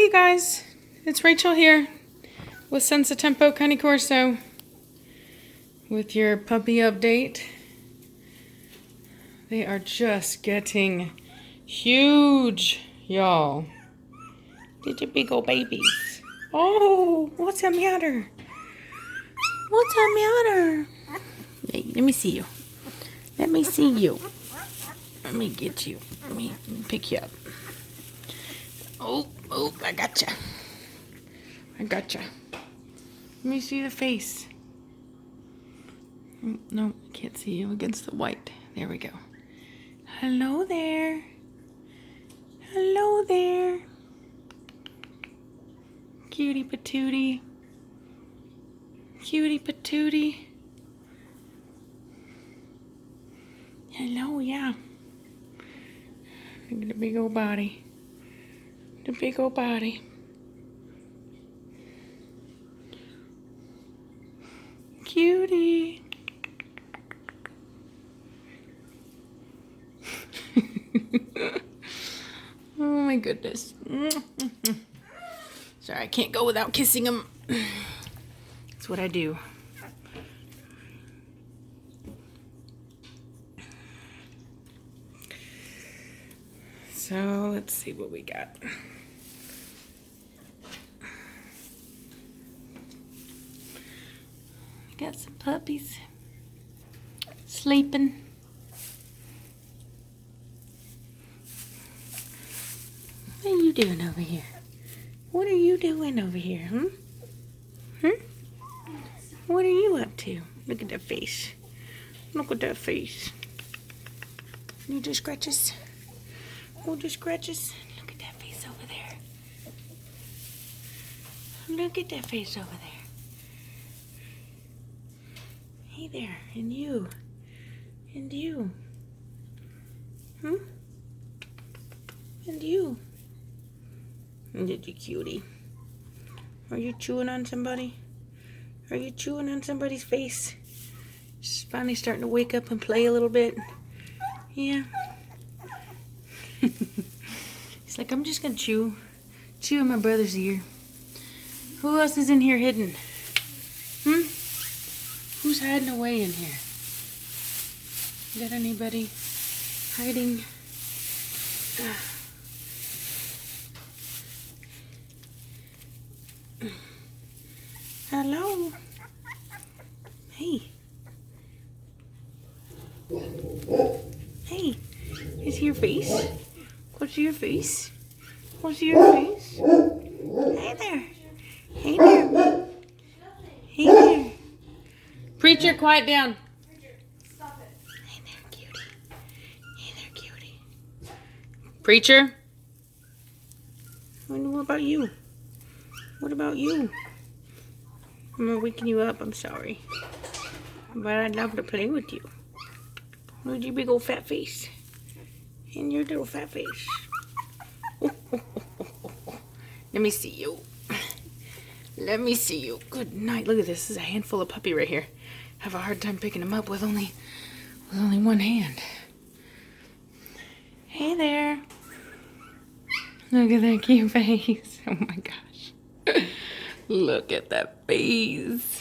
you guys, it's Rachel here with Senza Tempo Cane Corso with your puppy update. They are just getting huge, y'all. These are big old babies. Oh, what's the matter? What's the matter? Hey, let me see you. Let me see you. Let me get you. Let me pick you up. Oh, I gotcha. I gotcha. Let me see the face. No, I can't see you against the white. There we go. Hello there. Hello there. Cutie patootie. Cutie patootie. Hello, yeah. Look at the big old body. The big old body. Cutie. Oh my goodness. Sorry, I can't go without kissing him. That's what I do. So let's see what we got. Got some puppies sleeping. What are you doing over here? What are you doing over here, What are you up to? Look at that face. Look at that face. You do scratches? Oh, do scratches? Look at that face over there. Look at that face over there. Hey there, and you. And you. And you. Did you cutie? Are you chewing on somebody? Are you chewing on somebody's face? Just finally starting to wake up and play a little bit. Yeah. He's like, I'm just gonna chew on my brother's ear. Who else is in here hidden? Who's hiding away in here? Got anybody hiding? Hello. Hey. Hey. Is your face? What's your face? What's your face? Hey there. Hey there. Hey there. Preacher, quiet down. Stop it. Hey there, cutie. Hey there, cutie. Preacher? What about you? What about you? I'm waking you up, I'm sorry. But I'd love to play with you. Look at your big old fat face. And your little fat face. Let me see you. Let me see you. Good night. Look at this. This is a handful of puppy right here. Have a hard time picking them up with only one hand. Hey there. Look at that cute face. Oh my gosh. Look at that face.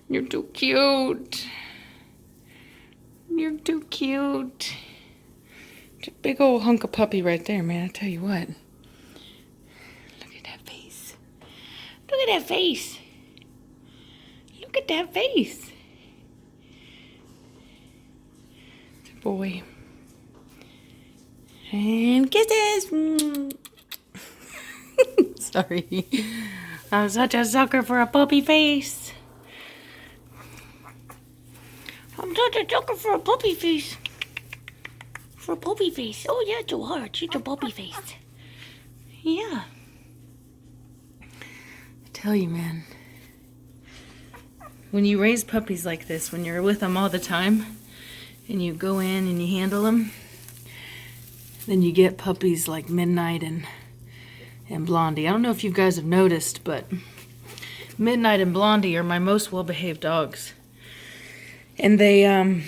You're too cute. You're too cute. It's a big old hunk of puppy right there, man. I tell you what. Look at that face. Look at that face. Look at that face. It's a boy. And kisses. Sorry. I'm such a sucker for a puppy face. I'm such a sucker for a puppy face. For a puppy face. Oh yeah, you are. She's a puppy face. Yeah. I tell you, man. When you raise puppies like this, when you're with them all the time, and you go in and you handle them, then you get puppies like Midnight and Blondie. I don't know if you guys have noticed, but Midnight and Blondie are my most well-behaved dogs. And they're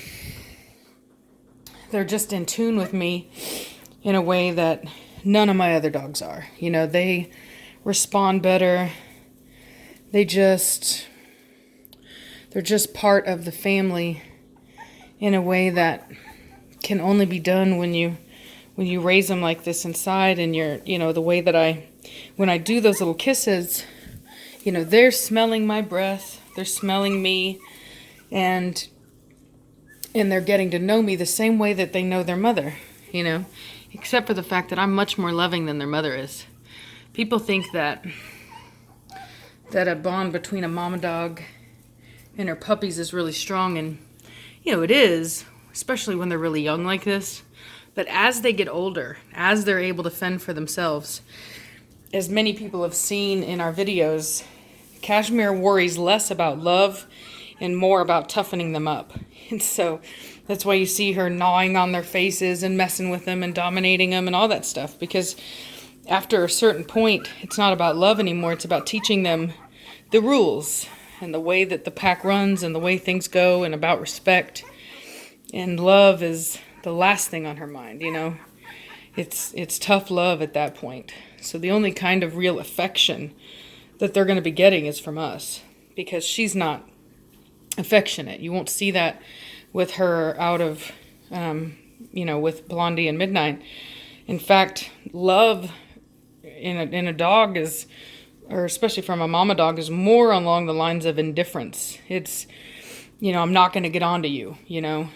just in tune with me in a way that none of my other dogs are. You know, they respond better. They're just part of the family in a way that can only be done when you raise them like this inside. And the way that when I do those little kisses, they're smelling my breath, they're smelling me, and they're getting to know me the same way that they know their mother, except for the fact that I'm much more loving than their mother is. People think that a bond between a mama dog and her puppies is really strong, and it is, especially when they're really young like this. But as they get older, as they're able to fend for themselves, as many people have seen in our videos, Kashmir worries less about love and more about toughening them up. And so that's why you see her gnawing on their faces and messing with them and dominating them and all that stuff. Because after a certain point, it's not about love anymore. It's about teaching them the rules and the way that the pack runs and the way things go, and about respect. And love is the last thing on her mind, It's tough love at that point. So the only kind of real affection that they're going to be getting is from us, because she's not affectionate. You won't see that with her out of, with Blondie and Midnight. In fact, love in a dog is, or especially from a mama dog, is more along the lines of indifference. It's, I'm not going to get onto you.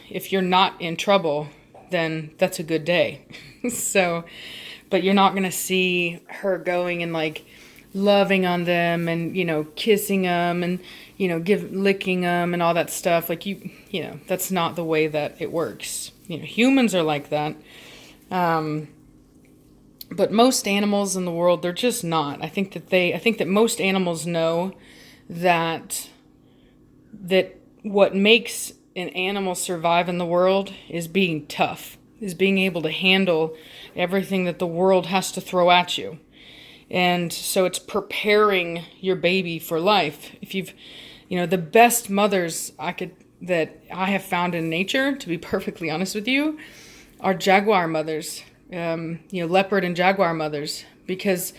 If you're not in trouble, then that's a good day. So, but you're not going to see her going and like loving on them and, kissing them and, licking them and all that stuff. Like that's not the way that it works. Humans are like that. But most animals in the world, they're just not. I think that most animals know that what makes an animal survive in the world is being tough, is being able to handle everything that the world has to throw at you. And so it's preparing your baby for life. If you've, the best mothers that I have found in nature, to be perfectly honest with you, are jaguar mothers, leopard and jaguar mothers, because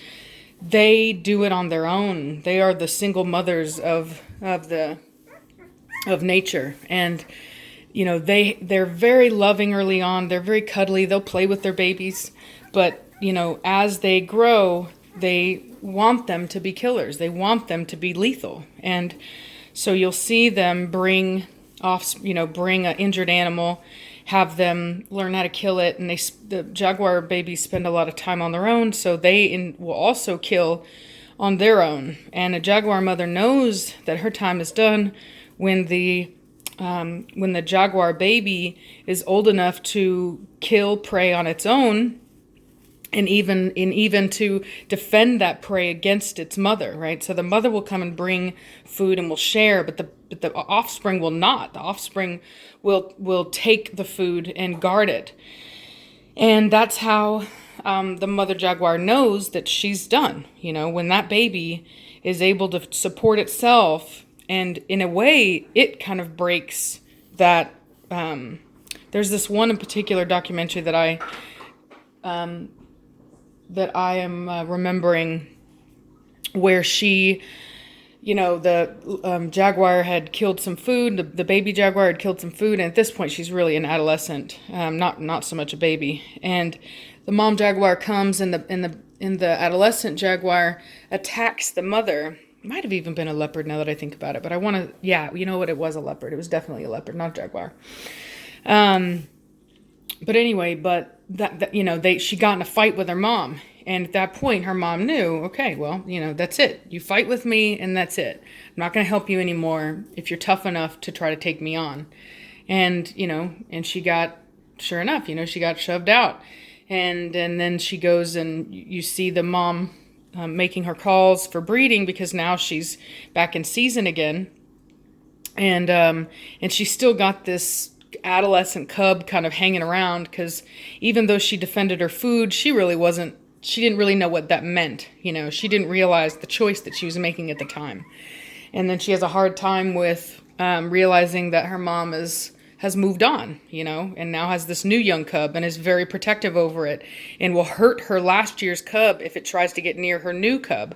they do it on their own. They are the single mothers of nature. And, they're very loving early on. They're very cuddly. They'll play with their babies. But, as they grow, they want them to be killers. They want them to be lethal. And so you'll see them bring an injured animal, have them learn how to kill it. And the jaguar babies spend a lot of time on their own, so they will also kill on their own. And a jaguar mother knows that her time is done when the jaguar baby is old enough to kill prey on its own, and even to defend that prey against its mother, right? So the mother will come and bring food and will share, but the offspring will not. The offspring will take the food and guard it. And that's how the mother jaguar knows that she's done. When that baby is able to support itself, and in a way, it kind of breaks that. There's this one in particular documentary that I am remembering, where she, the jaguar had killed some food. The baby jaguar had killed some food, and at this point, she's really an adolescent, not so much a baby. And the mom jaguar comes, and the adolescent jaguar attacks the mother. It might have even been a leopard now that I think about it, but I want to, yeah, you know what? It was a leopard. It was definitely a leopard, not a jaguar. But anyway, she got in a fight with her mom. And at that point, her mom knew, okay, well, that's it. You fight with me, and that's it. I'm not going to help you anymore if you're tough enough to try to take me on. And, and she got, sure enough, she got shoved out. And then she goes, and you see the mom making her calls for breeding, because now she's back in season again. And she's still got this adolescent cub kind of hanging around, because even though she defended her food, she didn't really know what that meant. She didn't realize the choice that she was making at the time. And then she has a hard time with realizing that her mom has moved on, you know, and now has this new young cub and is very protective over it and will hurt her last year's cub if it tries to get near her new cub.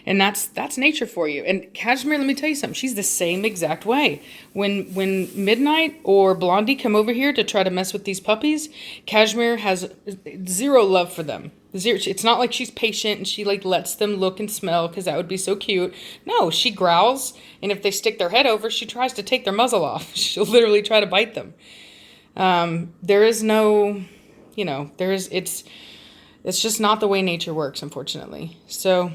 And that's nature for you. And Cashmere, let me tell you something. She's the same exact way. When Midnight or Blondie come over here to try to mess with these puppies, Cashmere has zero love for them. Zero. It's not like she's patient and she like lets them look and smell because that would be so cute. No, she growls, and if they stick their head over, she tries to take their muzzle off. She'll literally try to bite them. There is no, you know, it's just not the way nature works, unfortunately. So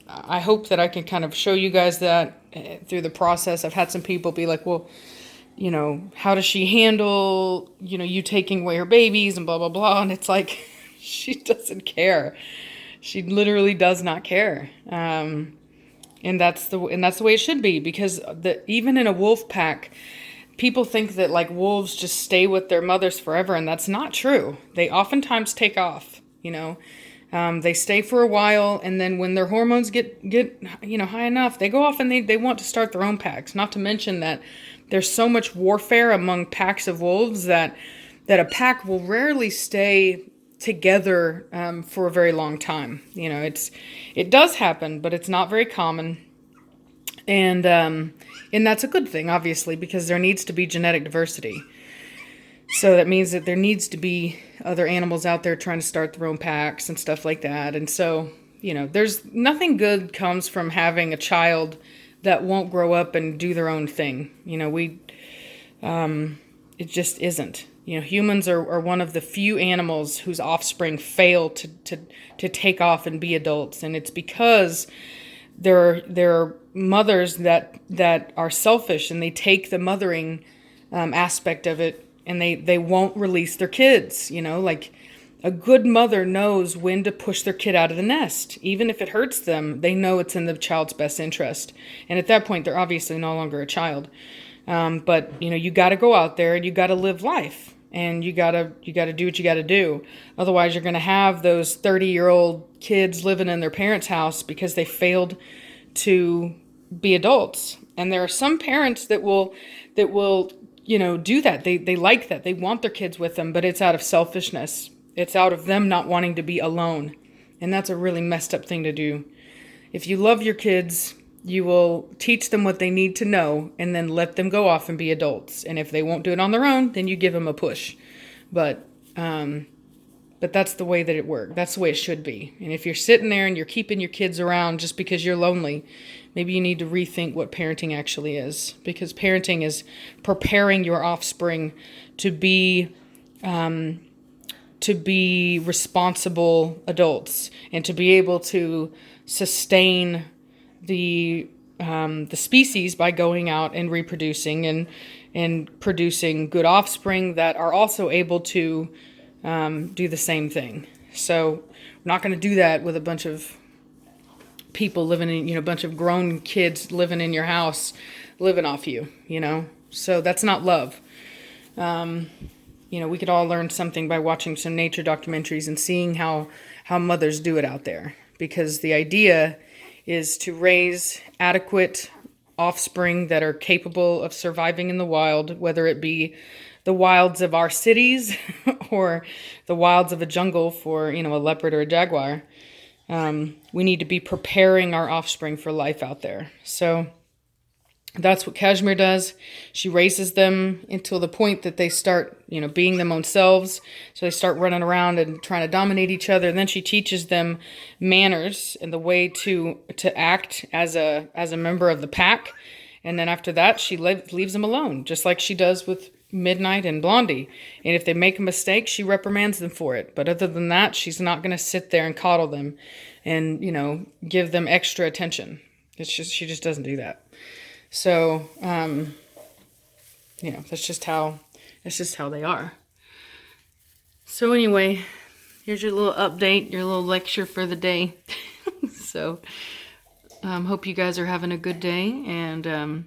I hope that I can kind of show you guys that through the process. I've had some people be like, well, you know, how does she handle, you know, you taking away her babies and blah, blah, blah. And it's like, she doesn't care. She literally does not care. And that's the way it should be, because even in a wolf pack, people think that like wolves just stay with their mothers forever. And that's not true. They oftentimes take off, you know. They stay for a while, and then when their hormones get you know, high enough, they go off and they want to start their own packs. Not to mention that there's so much warfare among packs of wolves that a pack will rarely stay together for a very long time. You know, it does happen, but it's not very common. And that's a good thing, obviously, because there needs to be genetic diversity. So that means that there needs to be other animals out there trying to start their own packs and stuff like that. And so, you know, there's nothing good comes from having a child that won't grow up and do their own thing. You know, it just isn't. You know, humans are one of the few animals whose offspring fail to take off and be adults. And it's because there are mothers that are selfish, and they take the mothering aspect of it, and they won't release their kids. You know, like a good mother knows when to push their kid out of the nest. Even if it hurts them, they know it's in the child's best interest. And at that point, they're obviously no longer a child. But, you know, you got to go out there and you got to live life. And you got to do what you got to do. Otherwise, you're going to have those 30-year-old kids living in their parents' house because they failed to be adults. And there are some parents that will you know, do that. They like that. They want their kids with them, but it's out of selfishness. It's out of them not wanting to be alone. And that's a really messed up thing to do. If you love your kids, you will teach them what they need to know and then let them go off and be adults. And if they won't do it on their own, then you give them a push. But that's the way that it works. That's the way it should be. And if you're sitting there and you're keeping your kids around just because you're lonely, maybe you need to rethink what parenting actually is. Because parenting is preparing your offspring to be responsible adults and to be able to sustain the species by going out and reproducing and producing good offspring that are also able to do the same thing. So we're not going to do that with a bunch of people living in, you know, a bunch of grown kids living in your house, living off you, you know. So that's not love. You know, we could all learn something by watching some nature documentaries and seeing how mothers do it out there. Because the idea is to raise adequate offspring that are capable of surviving in the wild, whether it be the wilds of our cities or the wilds of a jungle for, you know, a leopard or a jaguar. We need to be preparing our offspring for life out there. So that's what Cashmere does. She raises them until the point that they start, you know, being them own selves. So they start running around and trying to dominate each other. And then she teaches them manners and the way to act as a member of the pack. And then after that, she leaves them alone, just like she does with Midnight and Blondie. And if they make a mistake, she reprimands them for it. But other than that, she's not going to sit there and coddle them and, you know, give them extra attention. She just doesn't do that. So, you know, that's just how they are. So anyway, here's your little update, your little lecture for the day. So, hope you guys are having a good day, and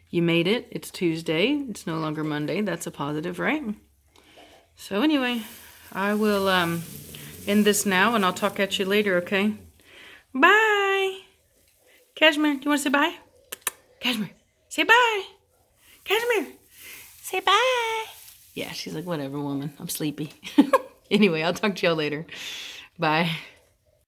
you made it. It's Tuesday. It's no longer Monday. That's a positive, right? So anyway, I will end this now, and I'll talk at you later, okay? Bye! Cashmere, do you want to say bye? Cashmere, say bye! Cashmere, Say bye. Yeah, she's like, whatever, woman. I'm sleepy. Anyway, I'll talk to y'all later. Bye.